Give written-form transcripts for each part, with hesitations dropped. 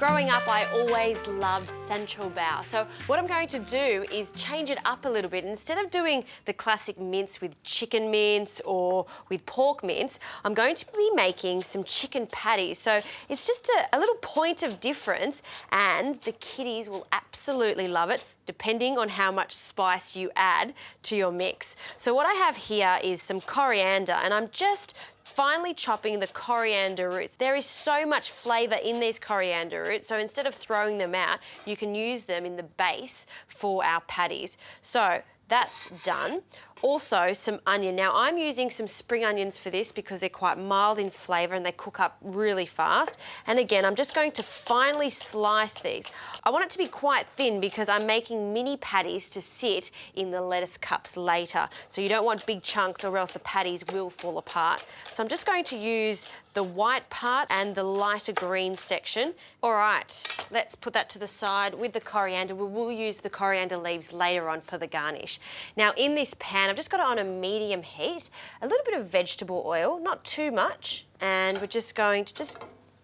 Growing up, I always loved sancho bao. So what I'm going to do is change it up a little bit. Instead of doing the classic mince with chicken mince or with pork mince, I'm going to be making some chicken patties. So it's just a little point of difference, and the kiddies will absolutely love it, depending on how much spice you add to your mix. So what I have here is some coriander, and I'm just finely chopping the coriander roots. There is so much flavour in these coriander roots, so instead of throwing them out, you can use them in the base for our patties. So that's done. Also, some onion. Now, I'm using some spring onions for this because they're quite mild in flavour and they cook up really fast. And again, I'm just going to finely slice these. I want it to be quite thin because I'm making mini patties to sit in the lettuce cups later. So you don't want big chunks or else the patties will fall apart. So I'm just going to use the white part and the lighter green section. All right, let's put that to the side with the coriander. We will use the coriander leaves later on for the garnish. Now, in this pan, I've just got it on a medium heat, a little bit of vegetable oil, not too much, and we're just going to just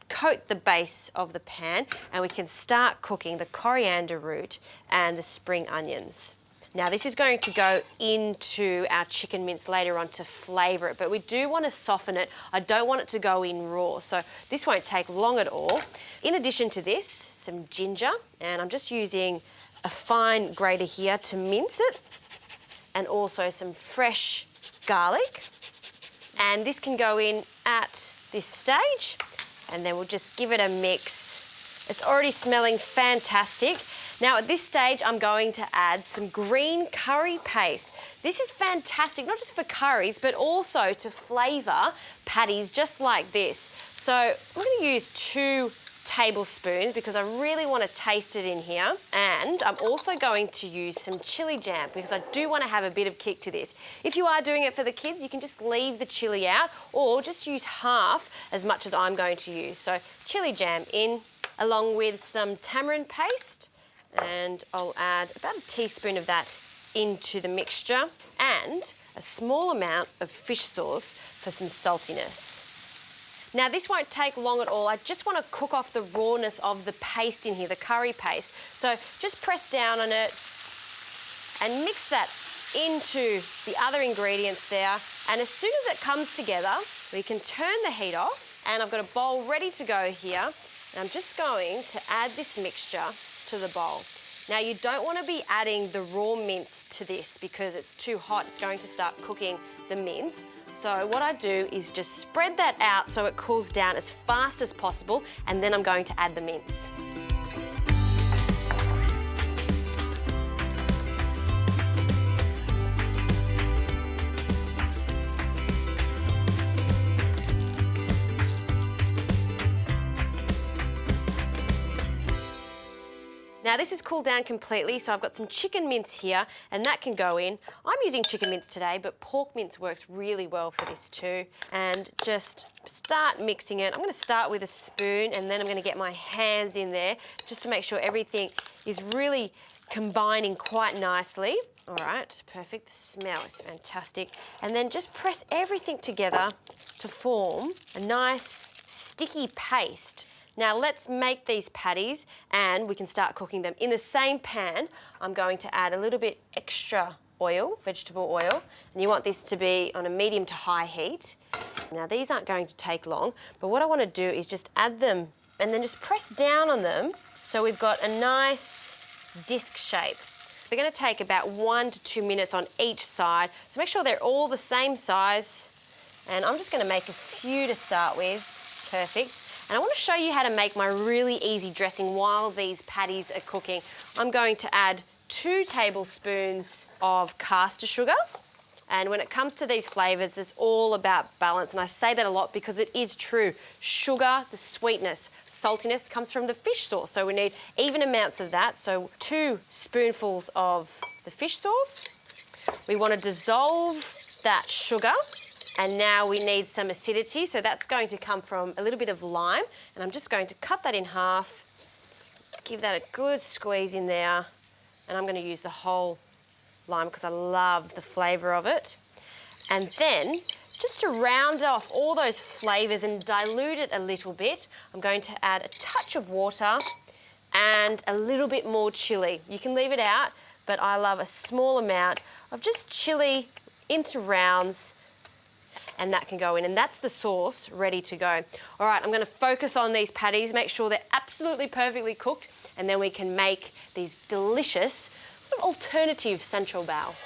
coat the base of the pan, and we can start cooking the coriander root and the spring onions. Now, this is going to go into our chicken mince later on to flavour it, but we do want to soften it. I don't want it to go in raw, so this won't take long at all. In addition to this, some ginger, and I'm just using a fine grater here to mince it, and also some fresh garlic. And this can go in at this stage, and then we'll just give it a mix. It's already smelling fantastic. Now, at this stage, I'm going to add some green curry paste. This is fantastic, not just for curries, but also to flavour patties just like this. So I'm going to use 2 tablespoons because I really want to taste it in here. And I'm also going to use some chili jam because I do want to have a bit of kick to this. If you are doing it for the kids, you can just leave the chili out or just use half as much as I'm going to use. So chili jam in, along with some tamarind paste, and I'll add about a teaspoon of that into the mixture, and a small amount of fish sauce for some saltiness. Now, this won't take long at all. I just want to cook off the rawness of the paste in here, the curry paste. So just press down on it and mix that into the other ingredients there. And as soon as it comes together, we can turn the heat off. And I've got a bowl ready to go here. And I'm just going to add this mixture to the bowl. Now, you don't want to be adding the raw mince to this because it's too hot. It's going to start cooking the mince. So what I do is just spread that out so it cools down as fast as possible, and then I'm going to add the mince. Now, this is cooled down completely, so I've got some chicken mince here, and that can go in. I'm using chicken mince today, but pork mince works really well for this too. And just start mixing it. I'm going to start with a spoon, and then I'm going to get my hands in there just to make sure everything is really combining quite nicely. All right, perfect. The smell is fantastic. And then just press everything together to form a nice sticky paste. Now, let's make these patties and we can start cooking them. In the same pan, I'm going to add a little bit extra oil, vegetable oil, and you want this to be on a medium to high heat. Now, these aren't going to take long, but what I want to do is just add them and then just press down on them so we've got a nice disc shape. They're going to take about 1 to 2 minutes on each side, so make sure they're all the same size. And I'm just going to make a few to start with. Perfect. And I want to show you how to make my really easy dressing while these patties are cooking. I'm going to add 2 tablespoons of caster sugar. And when it comes to these flavours, it's all about balance. And I say that a lot because it is true. Sugar, the sweetness, saltiness comes from the fish sauce. So we need even amounts of that. So 2 spoonfuls of the fish sauce. We want to dissolve that sugar. And now we need some acidity, so that's going to come from a little bit of lime. And I'm just going to cut that in half, give that a good squeeze in there, and I'm going to use the whole lime because I love the flavour of it. And then Just to round off all those flavours and dilute it a little bit, I'm going to add a touch of water and a little bit more chilli. You can leave it out, but I love a small amount of just chilli into rounds, and that can go in, and that's the sauce ready to go. All right, I'm gonna focus on these patties, make sure they're absolutely perfectly cooked, and then we can make these delicious sort of alternative sancho bao.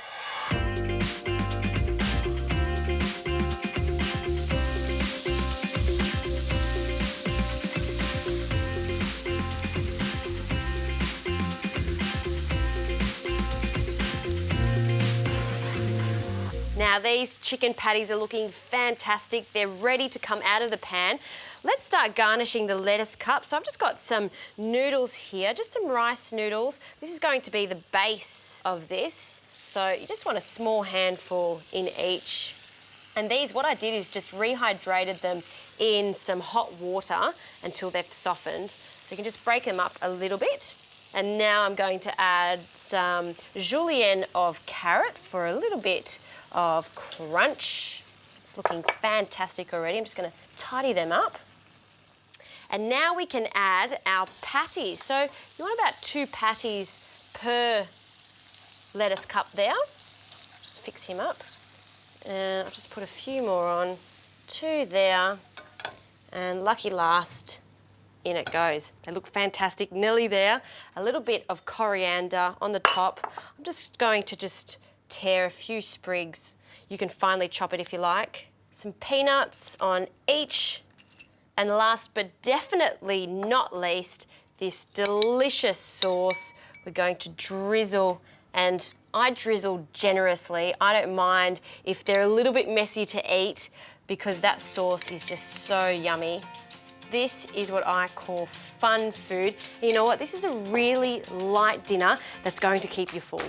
Now these chicken patties are looking fantastic. They're ready to come out of the pan. Let's start garnishing the lettuce cup. So I've just got some noodles here, just some rice noodles. This is going to be the base of this. So you just want a small handful in each. And these, what I did is just rehydrated them in some hot water until they've softened. So you can just break them up a little bit. And now I'm going to add some julienne of carrot for a little bit of crunch. It's looking fantastic already. I'm just going to tidy them up. And now we can add our patties. So you want about 2 patties per lettuce cup there. Just fix him up. And I'll just put a few more on. 2 there. And lucky last, in it goes. They look fantastic, nearly there. A little bit of coriander on the top. I'm just going to tear a few sprigs. You can finely chop it if you like. Some peanuts on each. And last but definitely not least, this delicious sauce we're going to drizzle, and I drizzle generously. I don't mind if they're a little bit messy to eat because that sauce is just so yummy. This is what I call fun food. And you know what? This is a really light dinner that's going to keep you full.